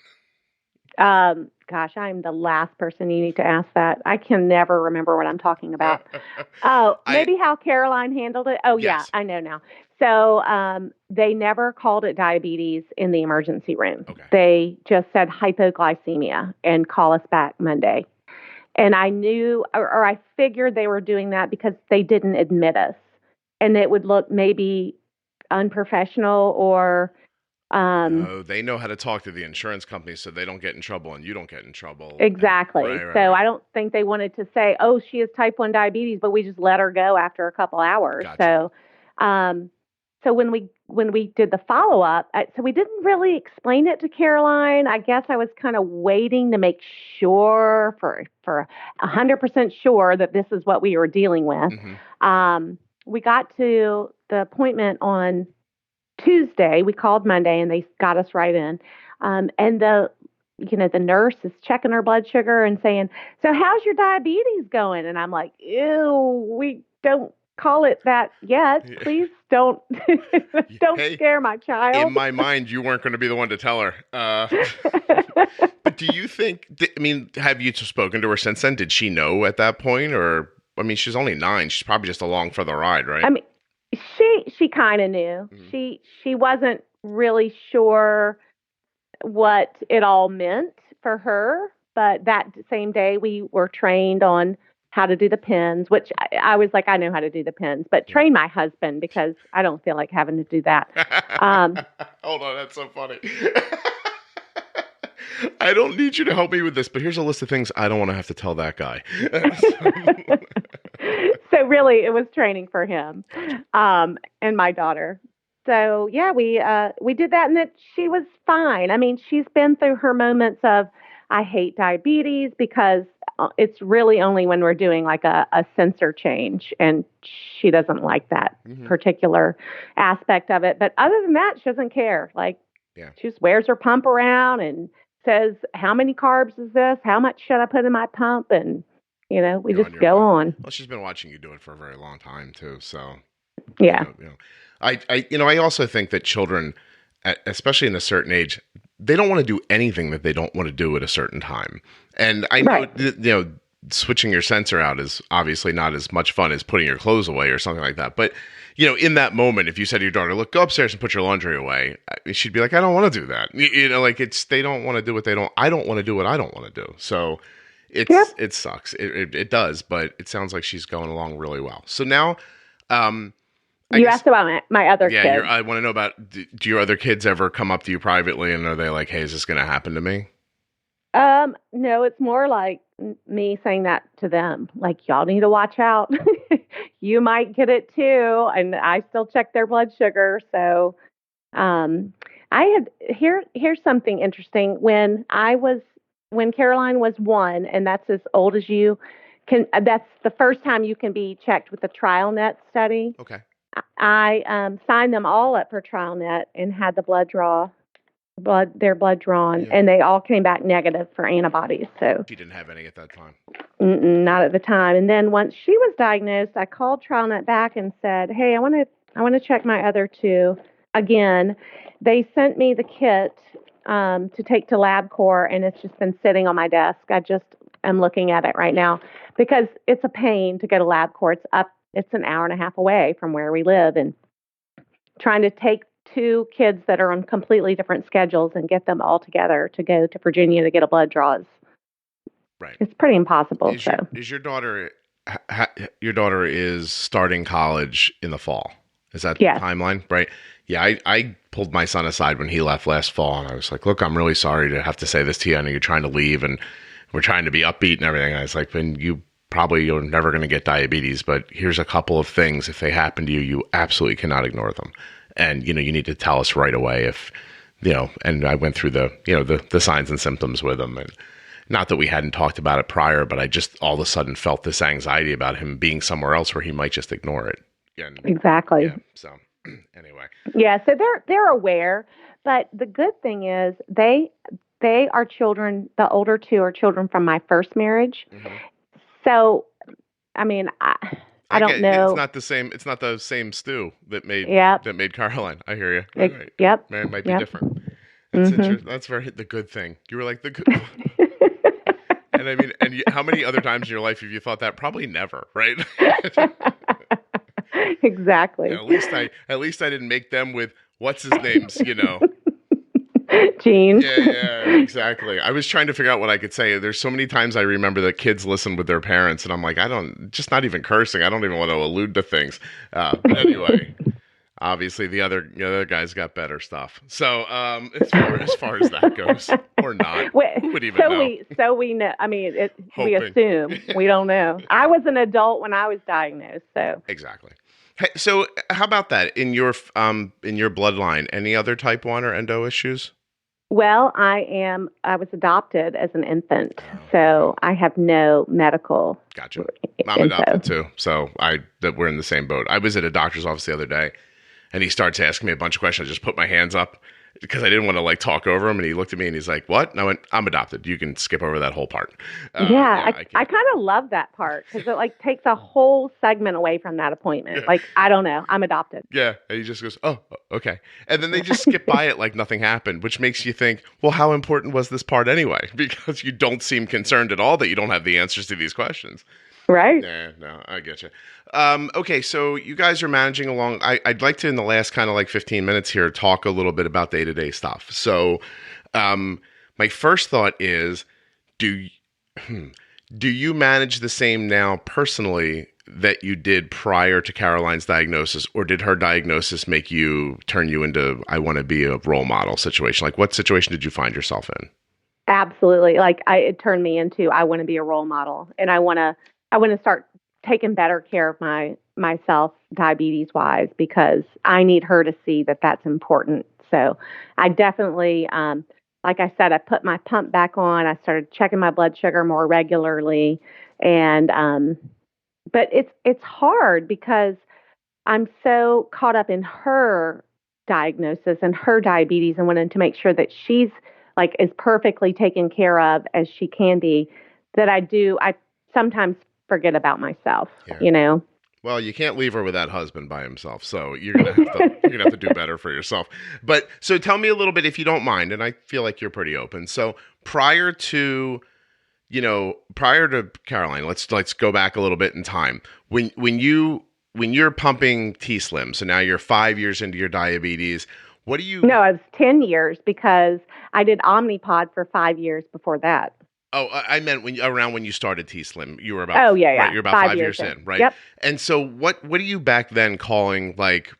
Gosh, I'm the last person you need to ask that. I can never remember what I'm talking about. Oh, maybe how Caroline handled it. Oh, Yes. Yeah, I know now. So they never called it diabetes in the emergency room. Okay. They just said hypoglycemia and call us back Monday. And I knew, or I figured they were doing that because they didn't admit us. And it would look maybe unprofessional or... Oh, they know how to talk to the insurance company so they don't get in trouble and you don't get in trouble. Exactly. Right. So I don't think they wanted to say, oh, she has type 1 diabetes, but we just let her go after a couple hours. Gotcha. So when we did the follow-up, so we didn't really explain it to Caroline. I guess I was kind of waiting to make sure for 100% sure that this is what we were dealing with. Mm-hmm. We got to the appointment on Tuesday. We called Monday and they got us right in. And the nurse is checking her blood sugar and saying, so how's your diabetes going? And I'm like, ew, we don't call it that yet. Please don't scare my child. In my mind, you weren't going to be the one to tell her. But do you think, have you spoken to her since then? Did she know at that point? Or, she's only 9. She's probably just along for the ride, right? She kind of knew. Mm-hmm. She wasn't really sure what it all meant for her. But that same day, we were trained on how to do the pins, which I was like, I know how to do the pins, but train my husband because I don't feel like having to do that. Hold on, that's so funny. I don't need you to help me with this, but here's a list of things I don't want to have to tell that guy. So really, it was training for him and my daughter. So yeah, we did that, and that she was fine. She's been through her moments of I hate diabetes because it's really only when we're doing like a sensor change, and she doesn't like that particular aspect of it. But other than that, she doesn't care. Like, she just wears her pump around and says, how many carbs is this? How much should I put in my pump? And, we just go on. Well, she's been watching you do it for a very long time too. So, yeah. I also think that children, especially in a certain age, they don't want to do anything that they don't want to do at a certain time. And I know, switching your sensor out is obviously not as much fun as putting your clothes away or something like that. But, in that moment, if you said to your daughter, look, go upstairs and put your laundry away, she'd be like, I don't want to do that. They don't want to do what I don't want to do what I don't want to do. So it sucks. It does, but it sounds like she's going along really well. So now, you asked about my other kids. Yeah, I want to know about, do your other kids ever come up to you privately and are they like, hey, is this going to happen to me? No, it's more like me saying that to them. Like, y'all need to watch out. You might get it too. And I still check their blood sugar. So, here's something interesting. When Caroline was 1, and that's as old as you can, that's the first time you can be checked with the TrialNet study. Okay. I signed them all up for TrialNet and had their blood drawn, and they all came back negative for antibodies. So she didn't have any at that time. Not at the time. And then once she was diagnosed, I called TrialNet back and said, "Hey, I want to check my other 2 again." They sent me the kit to take to LabCorp, and it's just been sitting on my desk. I just am looking at it right now because it's a pain to go to LabCorp. It's an hour and a half away from where we live, and trying to take 2 kids that are on completely different schedules and get them all together to go to Virginia to get a blood draw right. It's pretty impossible. Is your daughter is starting college in the fall? Is that the timeline? Right. Yeah. I pulled my son aside when he left last fall, and I was like, look, I'm really sorry to have to say this to you. I know you're trying to leave and we're trying to be upbeat and everything. And I was like, you're never going to get diabetes, but here's a couple of things. If they happen to you, you absolutely cannot ignore them. And, you need to tell us right away if, and I went through the signs and symptoms with him. And not that we hadn't talked about it prior, but I just all of a sudden felt this anxiety about him being somewhere else where he might just ignore it. And, exactly. Yeah, so anyway. Yeah. So they're aware, but the good thing is they are children. The older 2 are children from my first marriage. Mm-hmm. So, I mean, I don't know. It's not the same. It's not the same stew that made Caroline. I hear you. Right. Yep. Man, it might be different. That's interesting. That's the good thing. You were like the good. And I mean, how many other times in your life have you thought that? Probably never, right? Exactly. At least I didn't make them with what's his names, Gene. Yeah, exactly. I was trying to figure out what I could say. There's so many times I remember that kids listen with their parents, and I'm like, just not even cursing. I don't even want to allude to things. But anyway, obviously the other guys got better stuff. So as far as that goes, or not, who would even know? We know. I mean, we assume. We don't know. I was an adult when I was diagnosed, so exactly. Hey, so how about that in your bloodline? Any other type 1 or endo issues? Well, I was adopted as an infant, so I have no medical. Gotcha. I'm adopted too, so we're in the same boat. I was at a doctor's office the other day, and he starts asking me a bunch of questions. I just put my hands up because I didn't want to talk over him, and he looked at me and he's like, "What?" And I went, "I'm adopted. You can skip over that whole part." I kind of love that part because it takes a whole segment away from that appointment. Yeah. I don't know, I'm adopted. Yeah, and he just goes, "Oh, okay," and then they just skip by it like nothing happened, which makes you think, well, how important was this part anyway? Because you don't seem concerned at all that you don't have the answers to these questions. Right. Yeah, no, I get you. Okay, so you guys are managing along. I'd like to, in the last kind of 15 minutes here, talk a little bit about day-to-day stuff. So my first thought is, do you manage the same now personally that you did prior to Caroline's diagnosis, or did her diagnosis turn you into, I want to be a role model situation? What situation did you find yourself in? Absolutely. It turned me into, I want to be a role model, and I want to start taking better care of myself diabetes wise, because I need her to see that that's important. So I definitely, like I said, I put my pump back on. I started checking my blood sugar more regularly. And, but it's hard because I'm so caught up in her diagnosis and her diabetes and wanting to make sure that she's like as perfectly taken care of as she can be, that I sometimes forget about myself, you know? Well, you can't leave her with that husband by himself, so you're gonna have to do better for yourself. But so tell me a little bit, if you don't mind, and I feel like you're pretty open. So prior to Caroline, let's go back a little bit in time. When you're pumping T-Slim, so now you're 5 years into your diabetes. What do you? No, it was 10 years because I did Omnipod for 5 years before that. Oh, I meant around when you started T-Slim, you were about right, you're about 5 years in, right? Yep. And so what are you back then calling, like,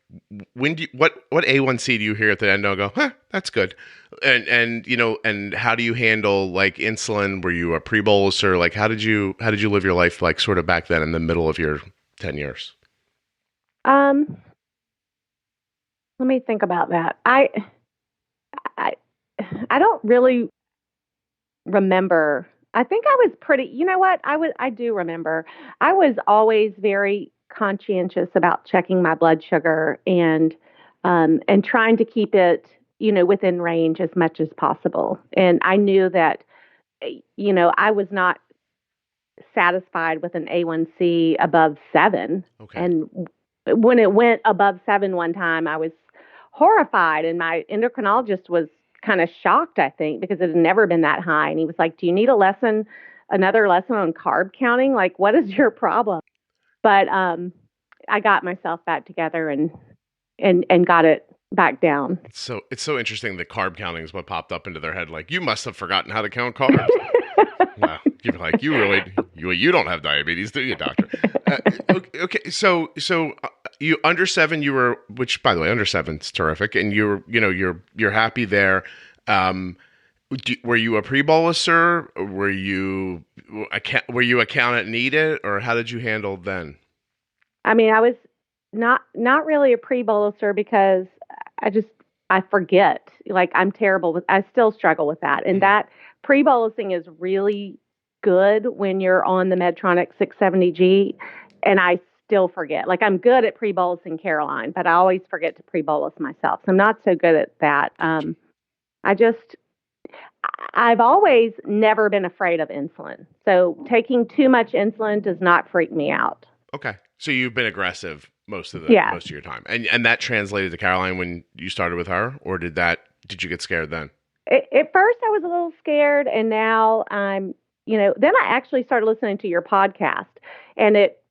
what A1C do you hear at the end and go, that's good, and how do you handle like insulin? Were you a pre-boluser? Like how did you live your life, like sort of back then in the middle of your 10 years? Let me think about that. I don't really remember. I think I was pretty, you know what? I do remember. I was always very conscientious about checking my blood sugar and trying to keep it, within range as much as possible. And I knew that, I was not satisfied with an A1C above 7. Okay. And when it went above 7 one time, I was horrified, and my endocrinologist was kind of shocked, I think, because it had never been that high. And he was like, do you need another lesson on carb counting? Like, what is your problem? But I got myself back together and got it back down. It's so interesting that carb counting is what popped up into their head. Like, you must have forgotten how to count carbs. Wow. You're like, you don't have diabetes, do you, doctor? Okay. So you under 7, which by the way, under 7 is terrific. And you're happy there. Were you a pre-boluser? Were you a count at needed, or how did you handle then? I mean, I was not really a pre-boluser because I forget. Like, I'm terrible I still struggle with that. And that pre-bolusing is really good when you're on the Medtronic 670G, and I still forget. Like, I'm good at pre-bolusing Caroline, but I always forget to pre-bolus myself. So I'm not so good at that. I've always never been afraid of insulin. So taking too much insulin does not freak me out. Okay. So you've been aggressive most of your time. And that translated to Caroline when you started with her, or did you get scared then? At first I was a little scared, and now I'm, then I actually started listening to your podcast, and it,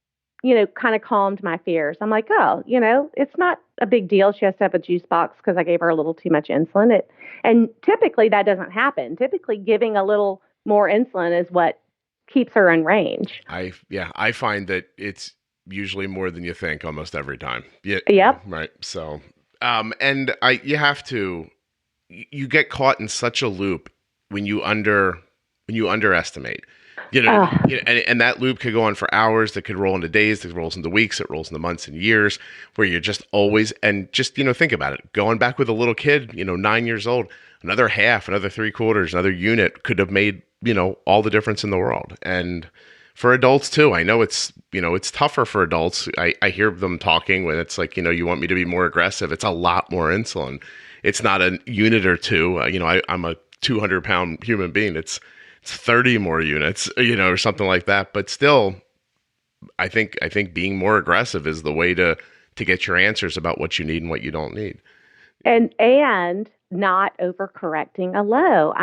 kind of calmed my fears. I'm like, oh, it's not a big deal. She has to have a juice box because I gave her a little too much insulin. And typically that doesn't happen. Typically giving a little more insulin is what keeps her in range. I find that it's usually more than you think almost every time. Yeah. Yep. Right. So, and you get caught in such a loop when you underestimate. And that loop could go on for hours. That could roll into days. That rolls into weeks. It rolls into months and years, where you're just always, and just, think about it. Going back with a little kid, 9 years old, another half, another 3/4, another unit could have made, all the difference in the world. And for adults too, I know it's tougher for adults. I hear them talking when it's like, you want me to be more aggressive. It's a lot more insulin. It's not a unit or two. I'm a 200-pound human being. It's 30 more units, or something like that. But still, I think being more aggressive is the way to get your answers about what you need and what you don't need. And not overcorrecting a low.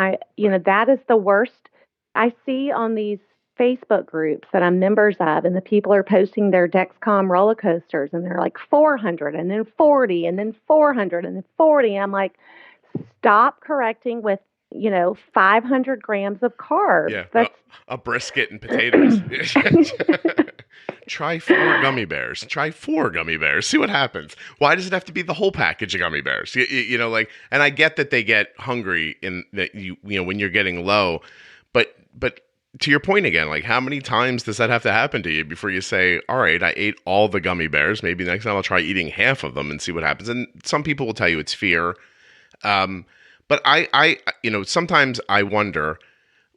That is the worst. I see on these Facebook groups that I'm members of, and the people are posting their Dexcom roller coasters, and they're like 400 and then 40 and then 400 and then 40. I'm like, stop correcting with 500 grams of carbs. Yeah, that's a brisket and potatoes. Try 4 gummy bears. See what happens. Why does it have to be the whole package of gummy bears? And I get that they get hungry in that when you're getting low, but to your point again, like, how many times does that have to happen to you before you say, all right, I ate all the gummy bears. Maybe next time I'll try eating half of them and see what happens. And some people will tell you it's fear. But But sometimes I wonder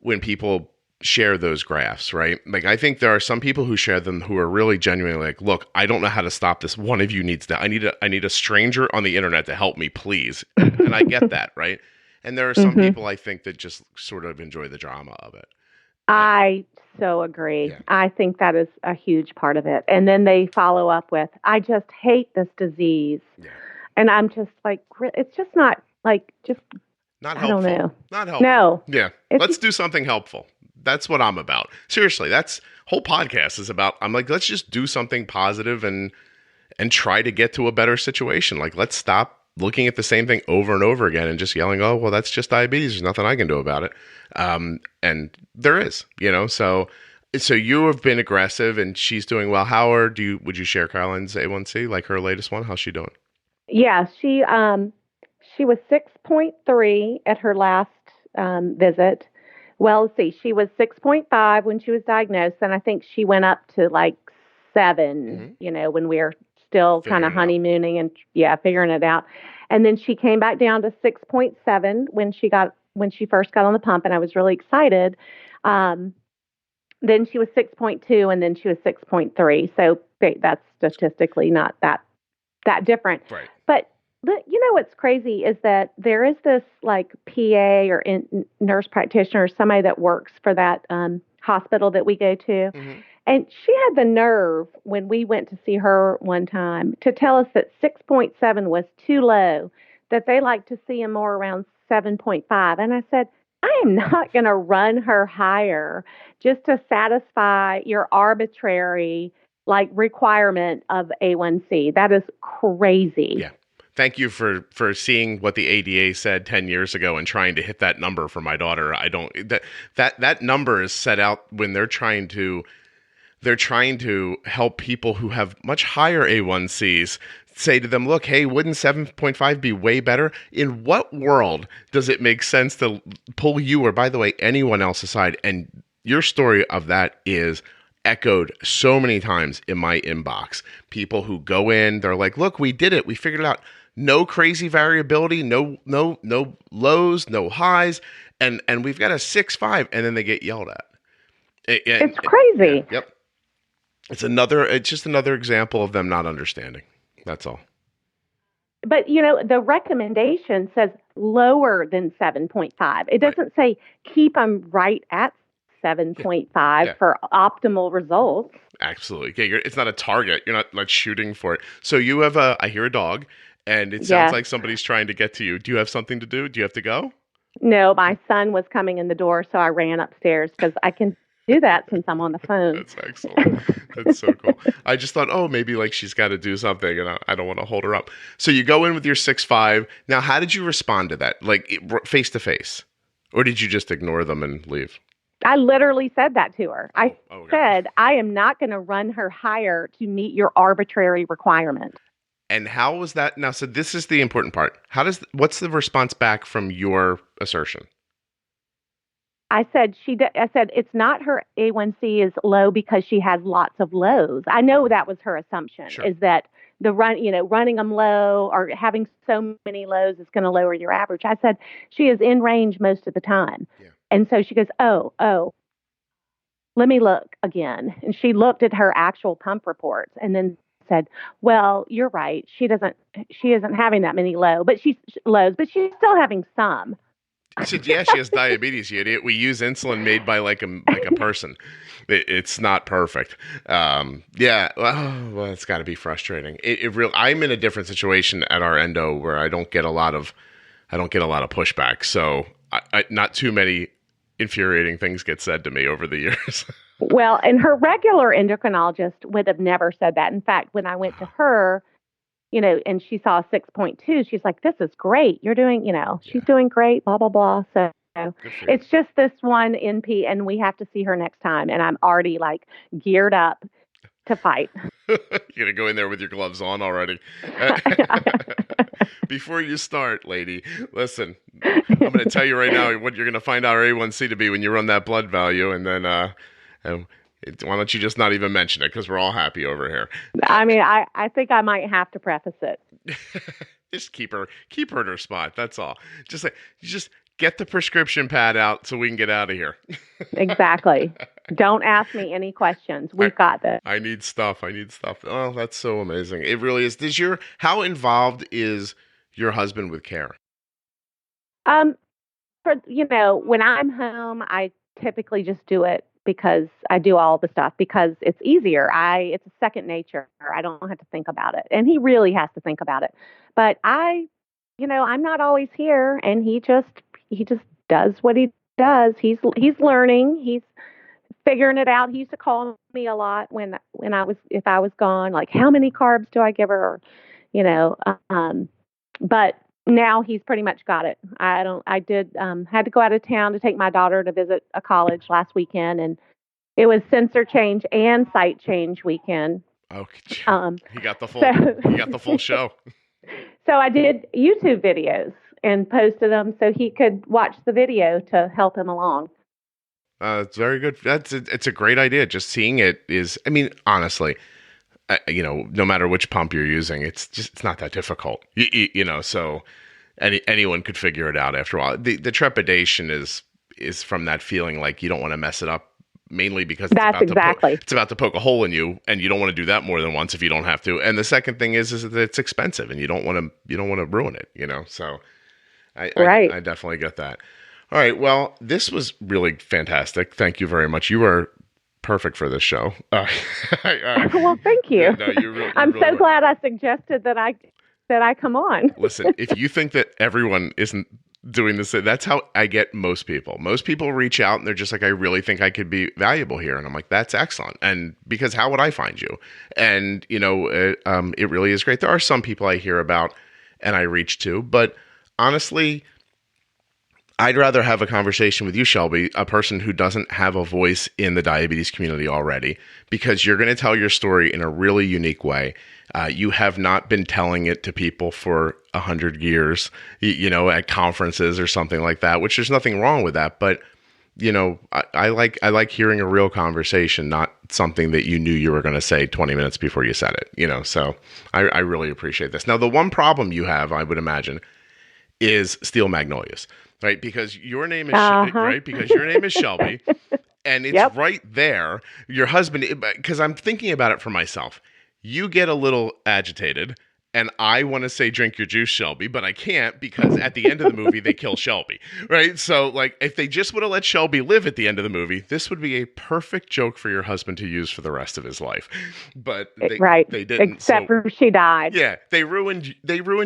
when people share those graphs, right? Like, I think there are some people who share them who are really genuinely like, look, I don't know how to stop this. One of you needs to, I need a stranger on the internet to help me, please. And I get that, right? And there are some people I think that just sort of enjoy the drama of it. I so agree. Yeah. I think that is a huge part of it. And then they follow up with, I just hate this disease. Yeah. And I'm just like, it's just not like, just, not helpful. I don't know. Not helpful. No. Yeah. Let's do something helpful. That's what I'm about. Seriously, that's whole podcast is about. I'm like, let's just do something positive and try to get to a better situation. Like, let's stop looking at the same thing over and over again and just yelling, oh, well, that's just diabetes. There's nothing I can do about it. And there is, so you have been aggressive and she's doing well. Would you share Caroline's A1C, like her latest one? How's she doing? Yeah, she was 6.3 at her last visit. Well, let's see, she was 6.5 when she was diagnosed, and I think she went up to like 7, when we were still kind of honeymooning and figuring it out. And then she came back down to 6.7 when she first got on the pump, and I was really excited. Then she was 6.2, and then she was 6.3. So that's statistically not that different. Right. But what's crazy is that there is this like PA or nurse practitioner or somebody that works for that hospital that we go to. Mm-hmm. And she had the nerve when we went to see her one time to tell us that 6.7 was too low, that they like to see him more around 7.5. And I said, I am not going to run her higher just to satisfy your arbitrary requirement of A1C. That is crazy. Yeah. Thank you for seeing what the ADA said 10 years ago and trying to hit that number for my daughter. That number is set out when they're trying to help people who have much higher A1Cs, say to them, look, hey, wouldn't 7.5 be way better? In what world does it make sense to pull you or, by the way, anyone else aside? And your story of that is echoed so many times in my inbox. People who go in, they're like, look, we did it. We figured it out. No crazy variability, no lows, no highs, and we've got a 6.5, and then they get yelled at. It's crazy. Yep. It's just another example of them not understanding. That's all. But, the recommendation says lower than 7.5. It doesn't say keep them right at 7.5 for optimal results. Absolutely. Okay, it's not a target. You're not shooting for it. So you have I hear a dog, and it sounds like somebody's trying to get to you. Do you have something to do? Do you have to go? No, my son was coming in the door, so I ran upstairs because I can do that since I'm on the phone. That's excellent. That's so cool. I just thought, maybe she's got to do something, and I don't want to hold her up. So you go in with your 6.5. Now, how did you respond to that? Face to face, or did you just ignore them and leave? I literally said that to her. I said, I am not going to run her higher to meet your arbitrary requirement. And how was that? Now, so this is the important part. What's the response back from your assertion? I said, it's not her A1C is low because she has lots of lows. I know that was her assumption, is that running them low or having so many lows is going to lower your average. I said, she is in range most of the time. Yeah. And so she goes, oh, let me look again. And she looked at her actual pump reports and then said, well, you're right. She isn't having that many lows, but she's still having some. I said, yeah, she has diabetes, you idiot. We use insulin made by like a person. It's not perfect. Well, it's got to be frustrating. I'm in a different situation at our endo where I don't get a lot of pushback. So not too many infuriating things get said to me over the years. Well, and her regular endocrinologist would have never said that. In fact, when I went to her, and she saw 6.2, she's like, this is great. You're doing, she's doing great, blah, blah, blah. So it's just this one NP, and we have to see her next time. And I'm already geared up to fight. You're going to go in there with your gloves on already. Before you start, lady, listen, I'm going to tell you right now what you're going to find our A1C to be when you run that blood value. And then, why don't you just not even mention it? Because we're all happy over here. I mean, I think I might have to preface it. Just keep her in her spot. That's all. Just get the prescription pad out so we can get out of here. Exactly. Don't ask me any questions. We've got this. I need stuff. Oh, that's so amazing. It really is. How involved is your husband with care? When I'm home, I typically just do it because I do all the stuff because it's easier. It's a second nature. I don't have to think about it. And he really has to think about it. But I'm not always here, and he just does what he does. He's learning. He's figuring it out. He used to call me a lot if I was gone, like, how many carbs do I give her? But now he's pretty much got it. had to go out of town to take my daughter to visit a college last weekend, and it was sensor change and sight change weekend. Okay. He got the full show. So I did YouTube videos and posted them so he could watch the video to help him along. It's very good. It's a great idea. Just seeing it is, I mean, honestly, no matter which pump you're using, it's not that difficult. So anyone could figure it out after a while. The trepidation is from that feeling like you don't want to mess it up, mainly because it's about to poke a hole in you, and you don't want to do that more than once if you don't have to. And the second thing is that it's expensive, and you don't want to ruin it. So I definitely get that. All right. Well, this was really fantastic. Thank you very much. You are perfect for this show. Well, thank you. No, I'm really so glad I suggested that I come on. Listen, if you think that everyone isn't doing this, that's how I get most people. Most people reach out and they're just like, I really think I could be valuable here. And I'm like, that's excellent. And because how would I find you? And, it really is great. There are some people I hear about and I reach to, but honestly, I'd rather have a conversation with you, Shelby, a person who doesn't have a voice in the diabetes community already, because you're going to tell your story in a really unique way. You have not been telling it to people for 100 years, at conferences or something like that, which there's nothing wrong with that. But, I like hearing a real conversation, not something that you knew you were going to say 20 minutes before you said it, so I really appreciate this. Now, the one problem you have, I would imagine, is steel magnolias. Right, because your name is right. Because your name is Shelby, and it's right there. Your husband, because I'm thinking about it for myself. You get a little agitated, and I want to say, "Drink your juice, Shelby," but I can't because at the end of the movie they kill Shelby. Right, so if they just would have let Shelby live at the end of the movie, this would be a perfect joke for your husband to use for the rest of his life. But they didn't. Except for she died. Yeah, they ruined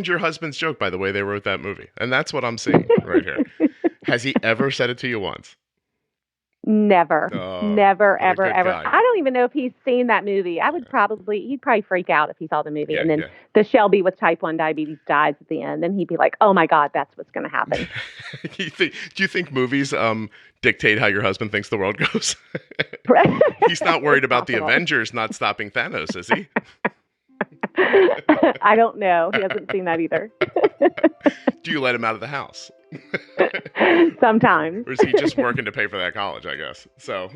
your husband's joke by the way they wrote that movie, and that's what I'm seeing right here. Has he ever said it to you once? Never, never, ever. Guy. I don't even know if he's seen that movie. He'd probably freak out if he saw the movie. And then the Shelby with type 1 diabetes dies at the end. And he'd be like, oh my God, that's what's going to happen. Do you think movies dictate how your husband thinks the world goes? He's not worried about the Avengers not stopping Thanos, is he? I don't know. He hasn't seen that either. Do you let him out of the house? Sometimes. Or is he just working to pay for that college, I guess? So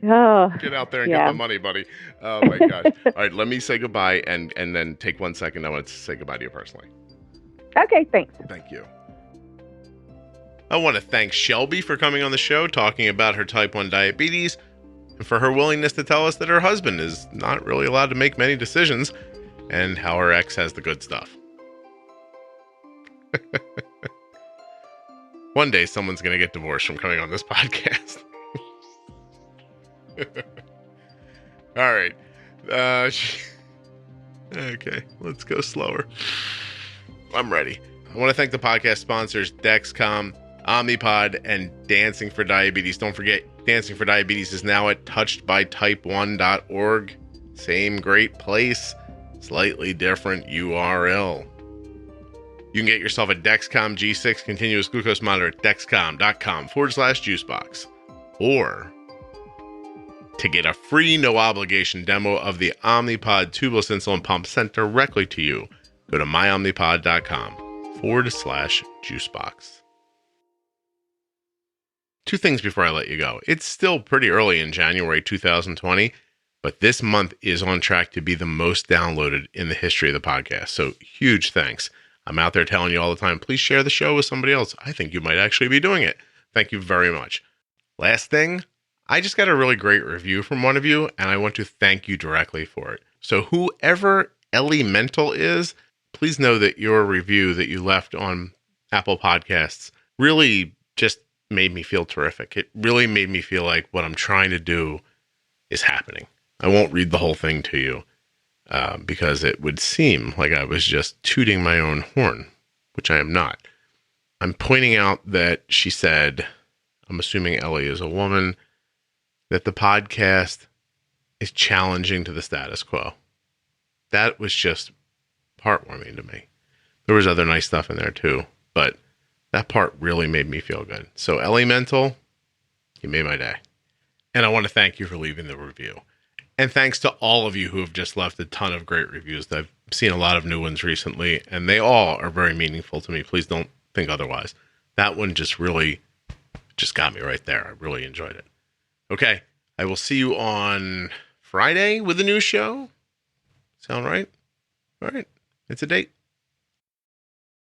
get out there and get the money, buddy. Oh my gosh. All right, let me say goodbye and then take 1 second. I want to say goodbye to you personally. Okay, thanks. Thank you. I want to thank Shelby for coming on the show, talking about her type 1 diabetes, and for her willingness to tell us that her husband is not really allowed to make many decisions, and how her ex has the good stuff. One day, someone's going to get divorced from coming on this podcast. All right. Okay, let's go slower. I'm ready. I want to thank the podcast sponsors, Dexcom, Omnipod, and Dancing for Diabetes. Don't forget, Dancing for Diabetes is now at touchedbytype1.org. Same great place, slightly different URL. You can get yourself a Dexcom G6 continuous glucose monitor at dexcom.com/juicebox. Or to get a free no obligation demo of the Omnipod tubeless insulin pump sent directly to you, go to myomnipod.com/juicebox. Two things before I let you go. It's still pretty early in January 2020, but this month is on track to be the most downloaded in the history of the podcast. So huge thanks. I'm out there telling you all the time, please share the show with somebody else. I think you might actually be doing it. Thank you very much. Last thing, I just got a really great review from one of you, and I want to thank you directly for it. So whoever Ellie Mental is, please know that your review that you left on Apple Podcasts really just made me feel terrific. It really made me feel like what I'm trying to do is happening. I won't read the whole thing to you because it would seem like I was just tooting my own horn, which I am not. I'm pointing out that she said, I'm assuming Ellie is a woman, that the podcast is challenging to the status quo. That was just heartwarming to me. There was other nice stuff in there too, but that part really made me feel good. So Ellie Mental, you made my day. And I want to thank you for leaving the review. And thanks to all of you who have just left a ton of great reviews. I've seen a lot of new ones recently, and they all are very meaningful to me. Please don't think otherwise. That one just really just got me right there. I really enjoyed it. Okay, I will see you on Friday with a new show. Sound right? All right, it's a date.